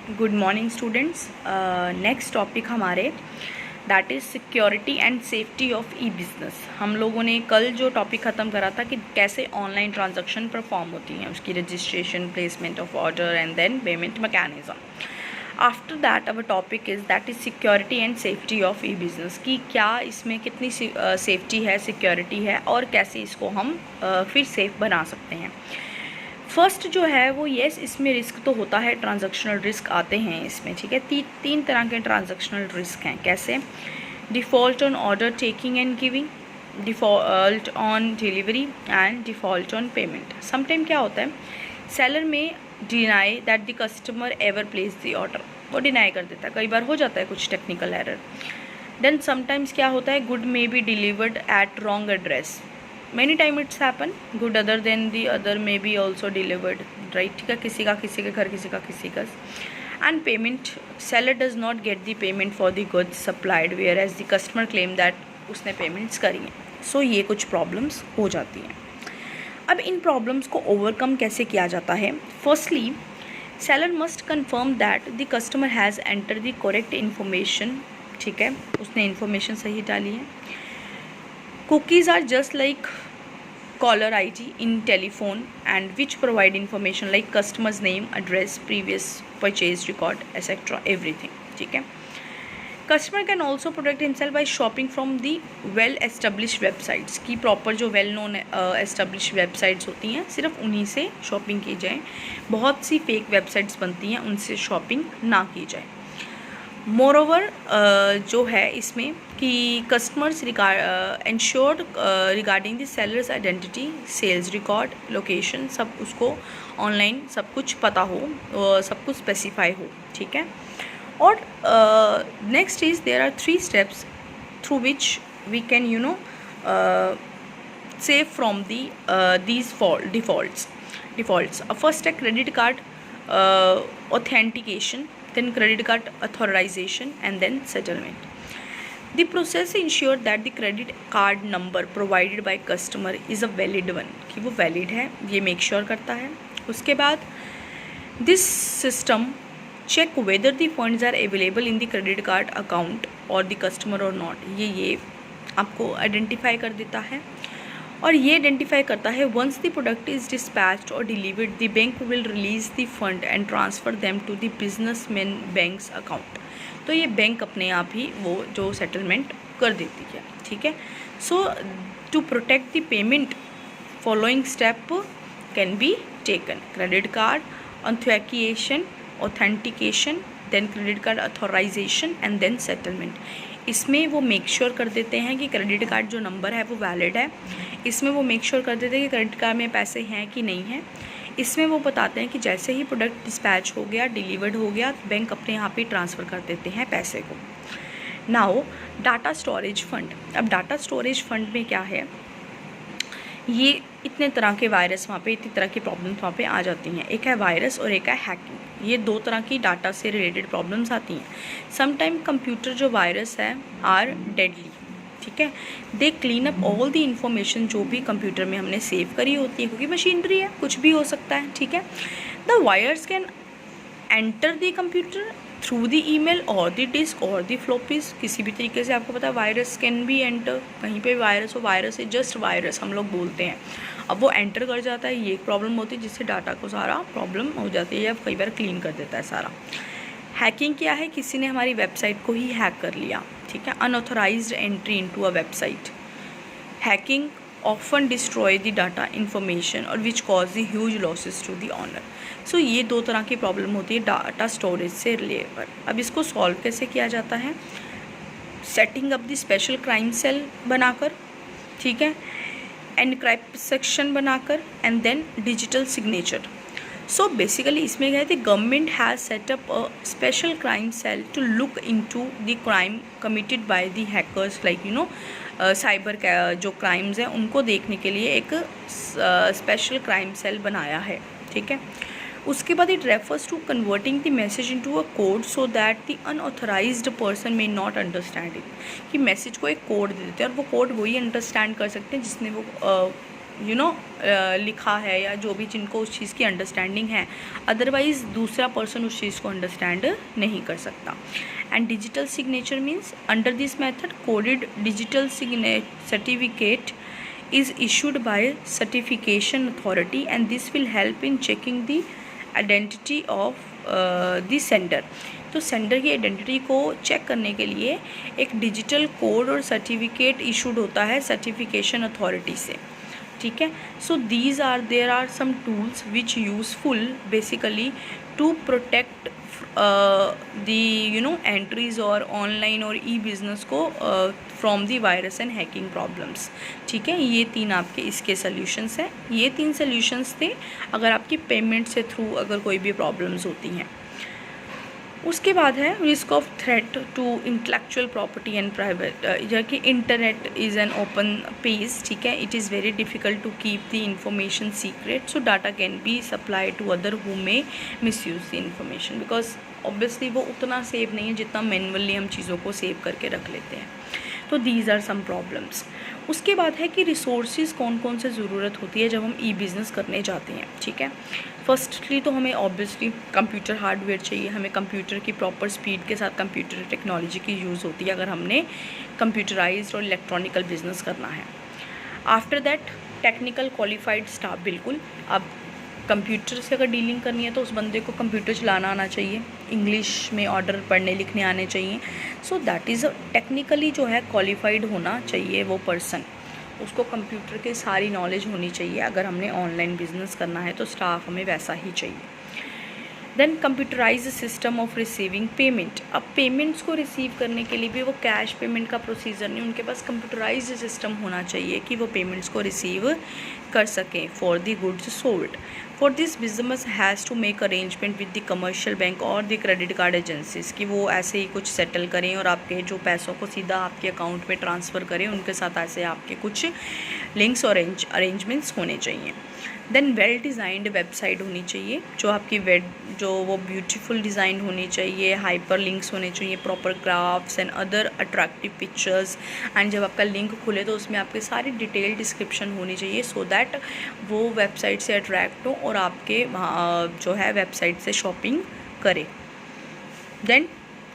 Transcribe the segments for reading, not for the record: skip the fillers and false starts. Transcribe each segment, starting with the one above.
Good morning students. Next topic हमारे that is security and safety of e business. हम लोगों ने कल जो टॉपिक ख़त्म करा था कि कैसे ऑनलाइन ट्रांजैक्शन परफॉर्म होती हैं, उसकी registration, placement of order and then payment mechanism. After that our topic is that is security and safety of e business, कि क्या इसमें कितनी सेफ्टी है, सिक्योरिटी है और कैसे इसको हम फिर सेफ बना सकते हैं। फर्स्ट जो है वो येस, इसमें रिस्क तो होता है, ट्रांजैक्शनल रिस्क आते हैं इसमें, ठीक है। तीन तरह के ट्रांजैक्शनल रिस्क हैं। कैसे? Default on order taking and giving, default on delivery and default on payment. Sometime क्या होता है, सेलर में deny that the customer ever place the order, वो डिनाई कर देता है, कई बार हो जाता है कुछ टेक्निकल एरर। देन समटाइम्स क्या होता है, good may be delivered at wrong address, many time it's happen, good other than the other may be also delivered, right? ठीक है, किसी का किसी के घर, किसी का किसी का। and payment, seller does not get the payment for the goods supplied whereas the customer claim that उसने पेमेंट्स करी हैं। सो ये कुछ प्रॉब्लम्स हो जाती हैं। अब इन प्रॉब्लम्स को ओवरकम कैसे किया जाता है? Firstly, seller must confirm that the customer has enter the correct information, ठीक है, उसने इन्फॉर्मेशन सही डाली है। Cookies are just like caller ID in telephone and which provide information like customer's name, address, previous purchase record, etc. everything, ठीक है। Customer can also protect himself by shopping from the well established websites, की proper जो well known established websites होती हैं, सिर्फ उन्हीं से shopping की जाए। बहुत सी फेक वेबसाइट्स बनती हैं, उनसे शॉपिंग ना की जाए। मोरओवर जो है इसमें कि customers insured regarding the seller's identity, sales record, location, सब उसको ऑनलाइन सब कुछ पता हो, सब कुछ स्पेसिफाई हो, ठीक है। और next is there are 3 steps through which we can save from these defaults. First है credit card authentication, then credit card authorization and then settlement. The process ensure that the credit card number provided by customer is a valid one, कि वो valid है, ये make sure करता है। उसके बाद this system check whether the funds are available in the credit card account or the customer or not, ये आपको identify कर देता है। और ये आइडेंटिफाई करता है once the product is dispatched और delivered the bank will release the fund and transfer them to the businessman banks account. तो ये बैंक अपने आप ही वो जो सेटलमेंट कर देती है, ठीक है। So to protect the payment following step can be taken: credit card authentication, then credit card authorisation and then settlement. इसमें वो मेक श्योर कर देते हैं कि क्रेडिट कार्ड जो नंबर है वो वैलिड है। इसमें वो मेक श्योर कर देते हैं कि क्रेडिट कार्ड में पैसे हैं कि नहीं हैं। इसमें वो बताते हैं कि जैसे ही प्रोडक्ट डिस्पैच हो गया, डिलीवर्ड हो गया, बैंक अपने यहाँ पे ट्रांसफ़र कर देते हैं पैसे को। Now data storage fund. अब डाटा स्टोरेज फंड में क्या है, ये इतने तरह के वायरस वहाँ पे, इतनी तरह की प्रॉब्लम्स वहाँ पे आ जाती हैं। एक है वायरस और एक है हैकिंग। ये 2 तरह की डाटा से रिलेटेड प्रॉब्लम्स आती हैं। समटाइम कंप्यूटर जो वायरस है आर डेडली, ठीक है। They clean up all the information जो भी कंप्यूटर में हमने सेव करी होती है, क्योंकि मशीनरी है, कुछ भी हो सकता है, ठीक है। The wires can enter the computer through the email और द डिस्क और द फ्लॉपीज, किसी भी तरीके से। आपको पता है वायरस कैन बी एंटर, कहीं पे वायरस हो, वायरस है जस्ट वायरस हम लोग बोलते हैं। अब वो एंटर कर जाता है, ये एक प्रॉब्लम होती है जिससे डाटा को सारा प्रॉब्लम हो जाती है, या कई बार क्लीन कर देता है सारा। हैकिंग क्या है, किसी ने हमारी वेबसाइट को ही हैक कर लिया, ठीक है। Unauthorised entry into a website. Hacking often destroy the data information और which cause the huge losses to the owner. So ये 2 तरह की प्रॉब्लम होती है डाटा स्टोरेज से रिलेटेड। अब इसको सॉल्व कैसे किया जाता है? Setting up the special crime cell बनाकर, ठीक है, एनक्रिप्ट सेक्शन बनाकर and then digital signature. So basically इसमें क्या है, government has set up a special crime cell to look into the crime committed by the hackers, like cyber जो crimes हैं उनको देखने के लिए एक स्पेशल क्राइम सेल बनाया है, ठीक है। उसके बाद it refers to converting the message into a code so that the unauthorised person may not understand it, कि मैसेज को एक कोड दे देते हैं और वो कोड वही अंडरस्टैंड कर सकते हैं जिसने वो लिखा है या जो भी जिनको उस चीज़ की अंडरस्टैंडिंग है, अदरवाइज़ दूसरा पर्सन उस चीज़ को अंडरस्टैंड नहीं कर सकता। And digital signature means under this method coded digital certificate is issued by certification authority and this will help in checking the identity of the sender। तो सेंडर की identity को check करने के लिए एक डिजिटल कोड और certificate issued होता है सर्टिफिकेशन अथॉरिटी से, ठीक है। So there are some tools which useful basically to protect the entries और ऑनलाइन और ई बिज़नेस को from the virus and hacking problems, ठीक है। ये 3 आपके इसके सॉल्यूशंस हैं। ये 3 सॉल्यूशंस थे अगर आपकी पेमेंट से थ्रू अगर कोई भी प्रॉब्लम्स होती हैं। उसके बाद है risk of threat to intellectual property and private, जबकि internet is an open page, ठीक है। It is very difficult to keep the information secret, so data can be supply to other who may misuse the information, because obviously वो उतना save नहीं है जितना manually हम चीज़ों को सेव करके रख लेते हैं। तो दीज आर सम प्रॉब्लम्स। उसके बाद है कि रिसोर्सेज कौन कौन से ज़रूरत होती है जब हम ई बिज़नेस करने जाते हैं, ठीक है। फर्स्टली तो हमें ऑब्वियसली कंप्यूटर हार्डवेयर चाहिए, हमें कंप्यूटर की प्रॉपर स्पीड के साथ कंप्यूटर टेक्नोलॉजी की यूज़ होती है अगर हमने कंप्यूटराइज्ड और इलेक्ट्रॉनिकल बिजनेस करना है। After that technical qualified staff, बिल्कुल। अब कंप्यूटर से अगर डीलिंग करनी है तो उस बंदे को कंप्यूटर चलाना आना चाहिए, इंग्लिश में ऑर्डर पढ़ने लिखने आने चाहिए। सो दैट इज़ टेक्निकली जो है क्वालिफाइड होना चाहिए वो पर्सन, उसको कंप्यूटर की सारी नॉलेज होनी चाहिए। अगर हमने ऑनलाइन बिजनेस करना है तो स्टाफ हमें वैसा ही चाहिए। Then computerise system of receiving payment. अब पेमेंट्स को रिसीव करने के लिए भी वो कैश पेमेंट का प्रोसीजर नहीं, उनके पास कंप्यूटराइज सिस्टम होना चाहिए कि वो पेमेंट्स को रिसीव कर सकें for the goods sold. For this business has to make arrangement with the commercial bank और द क्रेडिट कार्ड एजेंसीज, कि वो ऐसे ही कुछ सेटल करें और आपके जो पैसों को सीधा आपके अकाउंट में ट्रांसफ़र करें, उनके साथ ऐसे आपके कुछ लिंक्स और अरेंजमेंट्स होने चाहिए। देन वेल डिज़ाइंड वेबसाइट होनी चाहिए, जो आपकी जो वो ब्यूटीफुल डिज़ाइन होनी चाहिए, हाइपर लिंक्स होने चाहिए, proper graphs and other attractive pictures. And जब आपका लिंक खुले तो उसमें आपकी सारी डिटेल डिस्क्रिप्शन होनी चाहिए, सो दैट वो वेबसाइट से अट्रैक्ट हो और आपके जो है वेबसाइट से शॉपिंग करे। देन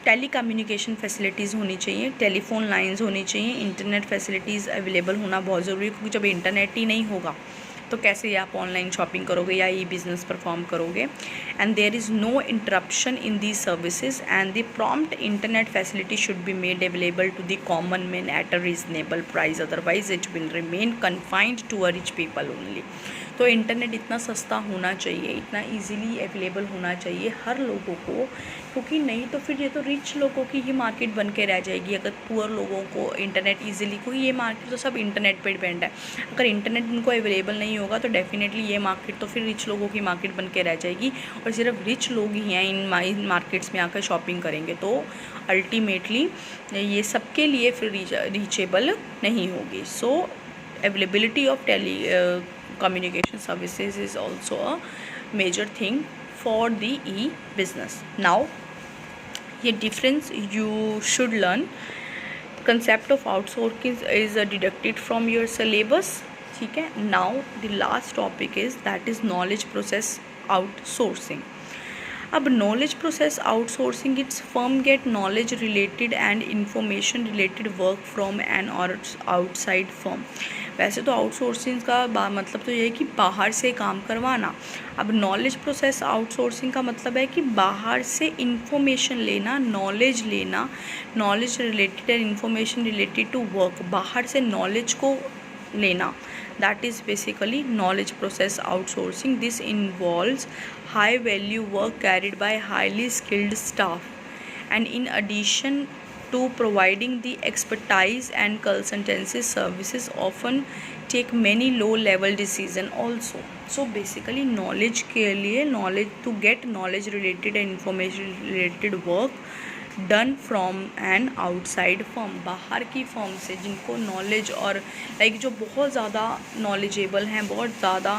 टेली कम्युनिकेशन फैसिलिटीज़ होनी चाहिए, टेलीफोन लाइंस होनी चाहिए, इंटरनेट फैसिलिटीज़ अवेलेबल होना बहुत ज़रूरी है, क्योंकि जब इंटरनेट ही नहीं होगा तो कैसे आप ऑनलाइन शॉपिंग करोगे या ई बिज़नेस परफॉर्म करोगे। And there is no interruption in the services and the prompt internet facility should be made available to the common man at a reasonable price, otherwise it will remain confined to a rich people only. तो internet इतना सस्ता होना चाहिए, इतना easily available होना चाहिए हर लोगों को, क्योंकि नहीं तो फिर ये तो रिच लोगों की ही मार्केट बन के रह जाएगी। अगर पुअर लोगों को इंटरनेट इजीली, क्योंकि ये मार्केट तो सब इंटरनेट पे डिपेंड है, अगर इंटरनेट उनको अवेलेबल नहीं होगा तो डेफिनेटली ये मार्केट तो फिर रिच लोगों की मार्केट बन के रह जाएगी और सिर्फ रिच लोग ही हैं इन मार्केट्स में आकर शॉपिंग करेंगे, तो अल्टीमेटली ये सबके लिए फिर रीचेबल नहीं होगी। So availability of communication services is also a major thing for the e-business. Now ये difference you should learn. Concept of outsourcing is deducted from your syllabus, ठीक है। Now the last topic is that is knowledge process outsourcing. अब knowledge process outsourcing, its firm get knowledge related and information related work from another outside firm. वैसे तो outsourcing का मतलब तो ये है कि बाहर से काम करवाना। अब नॉलेज प्रोसेस आउटसोर्सिंग का मतलब है कि बाहर से इंफॉर्मेशन लेना, नॉलेज लेना, knowledge related and information related to work, बाहर से नॉलेज को लेना। That is basically knowledge process outsourcing. This involves high value work carried by highly skilled staff, and in addition to providing the expertise and consultancy services often take many low level decision also. So basically knowledge के लिए to get knowledge related and information related work done from an outside firm, बाहर की firm से जिनको knowledge और जो बहुत ज़्यादा नॉलेजेबल हैं, बहुत ज़्यादा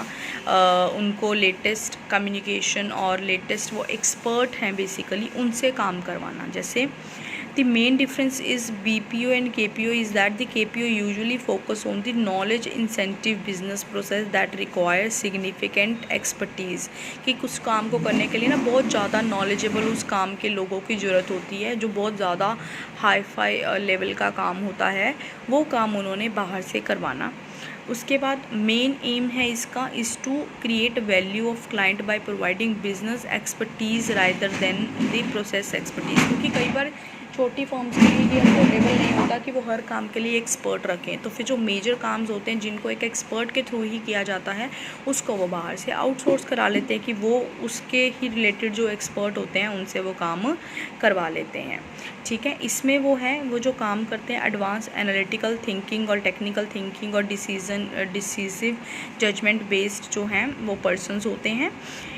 उनको लेटेस्ट कम्युनिकेशन और लेटेस्ट वो एक्सपर्ट हैं बेसिकली, उनसे काम करवाना। जैसे The main difference is BPO and KPO is that the KPO usually focus on the knowledge incentive business process that requires significant expertise, कि कुछ काम को करने के लिए ना बहुत ज़्यादा नॉलेजेबल उस काम के लोगों की ज़रूरत होती है, जो बहुत ज़्यादा हाई फाई लेवल का काम होता है, वो काम उन्होंने बाहर से करवाना। उसके बाद मेन एम है इसका is to create value of client by providing business expertise rather than the process expertise, क्योंकि कई बार छोटी फर्म्स के लिए ये अफोर्डेबल नहीं होता कि वो हर काम के लिए एक्सपर्ट रखें, तो फिर जो मेजर काम्स होते हैं जिनको एक एक्सपर्ट के थ्रू ही किया जाता है उसको वो बाहर से आउटसोर्स करा लेते हैं, कि वो उसके ही रिलेटेड जो एक्सपर्ट होते हैं उनसे वो काम करवा लेते हैं। ठीक है, इसमें वो जो काम करते हैं एडवांस एनालिटिकल थिंकिंग और टेक्निकल थिंकिंग और डिसीसिव जजमेंट बेस्ड जो हैं वो पर्सनस होते हैं।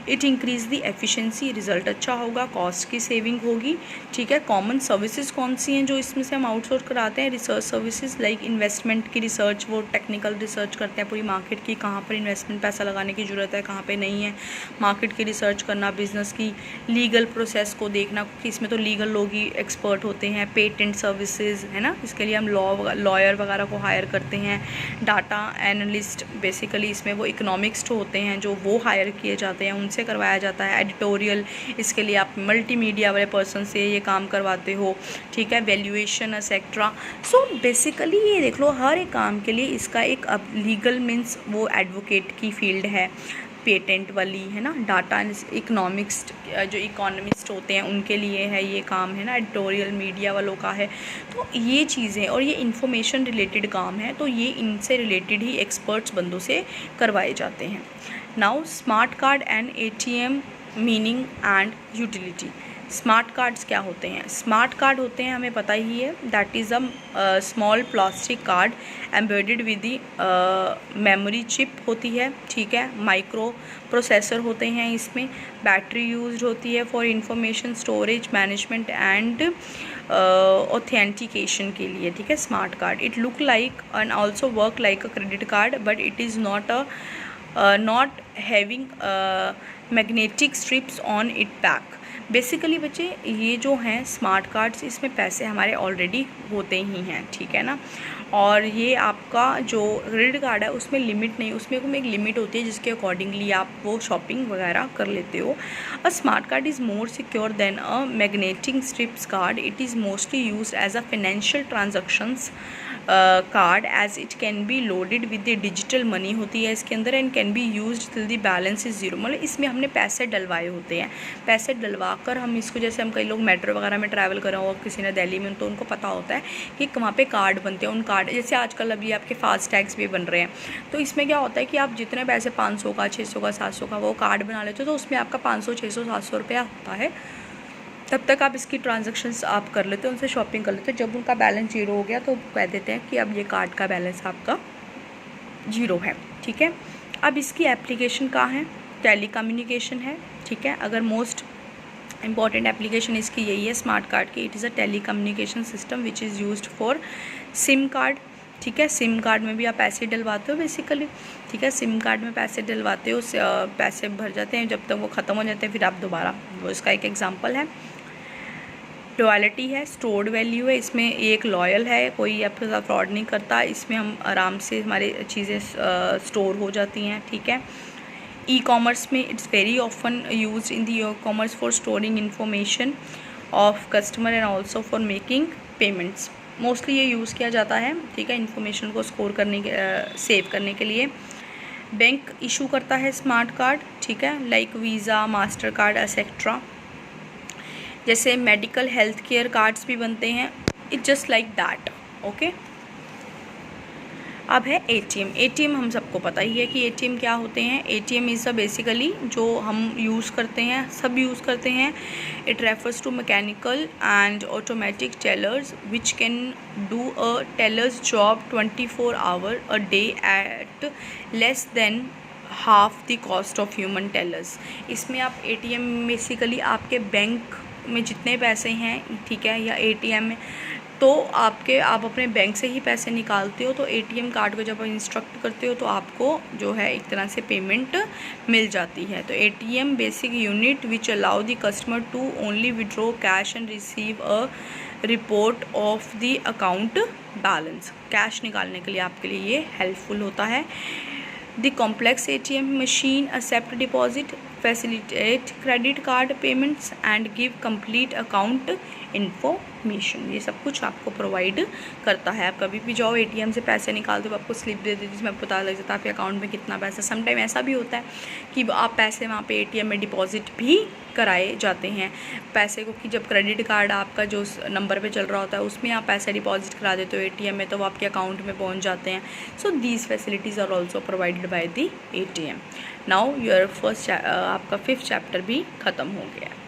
It increase the efficiency, result अच्छा होगा, कॉस्ट की सेविंग होगी। ठीक है, कॉमन सर्विसेज कौन सी हैं जो इसमें से हम आउटसोर्स कराते हैं? रिसर्च सर्विसेज लाइक इन्वेस्टमेंट की रिसर्च, वो टेक्निकल रिसर्च करते हैं पूरी मार्केट की, कहाँ पर इन्वेस्टमेंट पैसा लगाने की ज़रूरत है, कहाँ पे नहीं है, मार्केट की रिसर्च करना, बिजनेस की लीगल प्रोसेस को देखना, कि इसमें तो लीगल लोग ही एक्सपर्ट होते हैं। पेटेंट सर्विसेज है ना, इसके लिए हम लॉयर वगैरह को हायर करते हैं। डाटा एनालिस्ट, बेसिकली इसमें वो इकोनॉमिक्स होते हैं जो वो हायर किए जाते हैं, उनसे करवाया जाता है। एडिटोरियल, इसके लिए आप मल्टीमीडिया वाले पर्सन से ये काम करवाते हो। ठीक है, वैल्यूएशन एक्सेट्रा। सो बेसिकली ये देख लो, हर एक काम के लिए इसका एक अब लीगल मीन्स वो एडवोकेट की फील्ड है, पेटेंट वाली है ना, डाटा इकोनॉमिक्स जो इकोनॉमिस्ट होते हैं उनके लिए है ये काम है ना, एडिटोरियल मीडिया वालों का है। तो ये चीज़ें और ये इन्फॉर्मेशन रिलेटेड काम है, तो ये इनसे रिलेटेड ही एक्सपर्ट्स बंदों से करवाए जाते हैं। Now smart card and ATM meaning and utility. Smart cards क्या होते हैं? स्मार्ट कार्ड होते हैं, हमें पता ही है, that is a small plastic card embedded with the memory chip होती है। ठीक है, माइक्रो प्रोसेसर होते हैं इसमें, बैटरी यूज होती है for information storage management and authentication के लिए। ठीक है, smart card it look like and also work like a credit card, but it is not having magnetic strips on it back. Basically बच्चे ये जो हैं स्मार्ट कार्ड्स, इसमें पैसे हमारे ऑलरेडी होते ही हैं। ठीक है ना, और ये आपका जो क्रेडिट कार्ड है उसमें लिमिट नहीं, उसमें एक लिमिट होती है जिसके अकॉर्डिंगली आप वो शॉपिंग वगैरह कर लेते हो। A smart card is more secure than a magnetic strips card. It is mostly used as a financial transactions card as it can be loaded with the digital money होती है इसके अंदर, and can be used till the balance is zero. मतलब इसमें हमने पैसे डलवाए होते हैं, पैसे डलवा कर हम इसको, जैसे हम कई लोग मेट्रो वगैरह में ट्रैवल कर रहे हो, किसी ने दिल्ली में, तो उनको पता होता है कि वहाँ पे कार्ड बनते हैं। उन कार्ड जैसे आजकल अभी आपके फास्ट टैग्स भी बन रहे हैं, तो इसमें क्या होता है कि आप जितने पैसे 500 का 600 का 700 का वो कार्ड बना लेते हो, तो उसमें आपका 500 600 700 रुपया होता है। तब तक आप इसकी ट्रांजैक्शंस आप कर लेते हो, उनसे शॉपिंग कर लेते हो। जब उनका बैलेंस जीरो हो गया तो कह देते हैं कि अब ये कार्ड का बैलेंस आपका जीरो है। ठीक है, अब इसकी एप्लीकेशन कहाँ है? टेली कम्युनिकेशन है। ठीक है, अगर मोस्ट इंपॉर्टेंट एप्लीकेशन इसकी यही है स्मार्ट कार्ड की। It is a telecommunication system which is used for SIM card. ठीक है, सिम कार्ड में भी आप पैसे डलवाते हो बेसिकली। ठीक है, सिम कार्ड में पैसे डलवाते हो, पैसे भर जाते हैं, जब तक वो ख़त्म हो जाते हैं फिर आप दोबारा, वो इसका एक एग्जांपल है। लॉयल्टी है, स्टोर्ड वैल्यू है, इसमें एक लॉयल है, कोई आपके साथ फ्रॉड नहीं करता, इसमें हम आराम से हमारी चीज़ें स्टोर हो जाती हैं। ठीक है, ई कॉमर्स में it's very often use in the e commerce for storing information of customer and also for making payments. Mostly ये यूज़ किया जाता है। ठीक है, इन्फॉर्मेशन को स्कोर करने के सेव करने के लिए। बैंक इशू करता है स्मार्ट कार्ड। ठीक है, like visa, master card etcetera. जैसे मेडिकल हेल्थ केयर कार्ड्स भी बनते हैं, it just like that. Okay, अब है ATM। ATM हम सबको पता ही है कि ATM क्या होते हैं। ATM इज़ बेसिकली जो हम यूज़ करते हैं, सब यूज़ करते हैं। It refers to mechanical and automatic tellers which can do a teller's job 24 hour a day at less than half the cost of human tellers. इसमें आप ATM बेसिकली आपके बैंक में जितने पैसे हैं, ठीक है, या ATM में, तो आप अपने बैंक से ही पैसे निकालते हो, तो एटीएम कार्ड को जब आप इंस्ट्रक्ट करते हो तो आपको जो है एक तरह से पेमेंट मिल जाती है। तो ATM basic unit which allow the customer to only withdraw cash and receive a report of the account balance. Cash निकालने के लिए आपके लिए ये हेल्पफुल होता है। The complex ATM machine accept deposit, facilitate credit card payments and give complete account information. ये सब कुछ आपको प्रोवाइड करता है। आप कभी भी जाओ एटीएम से पैसे निकालते हो, आपको स्लिप दे देती है जिसमें पता लग जाता है आपके अकाउंट में कितना पैसा। समटाइम ऐसा भी होता है कि आप पैसे वहाँ पे एटीएम में डिपॉजिट भी कराए जाते हैं पैसे को, कि जब क्रेडिट कार्ड आपका जो नंबर पे चल रहा होता है उसमें आप पैसे डिपॉजिट करा देते हो एटीएम में, तो वो आपके अकाउंट में पहुँच जाते हैं। So these facilities are also provided by the ATM. Now your आपका 5th चैप्टर भी ख़त्म हो गया है।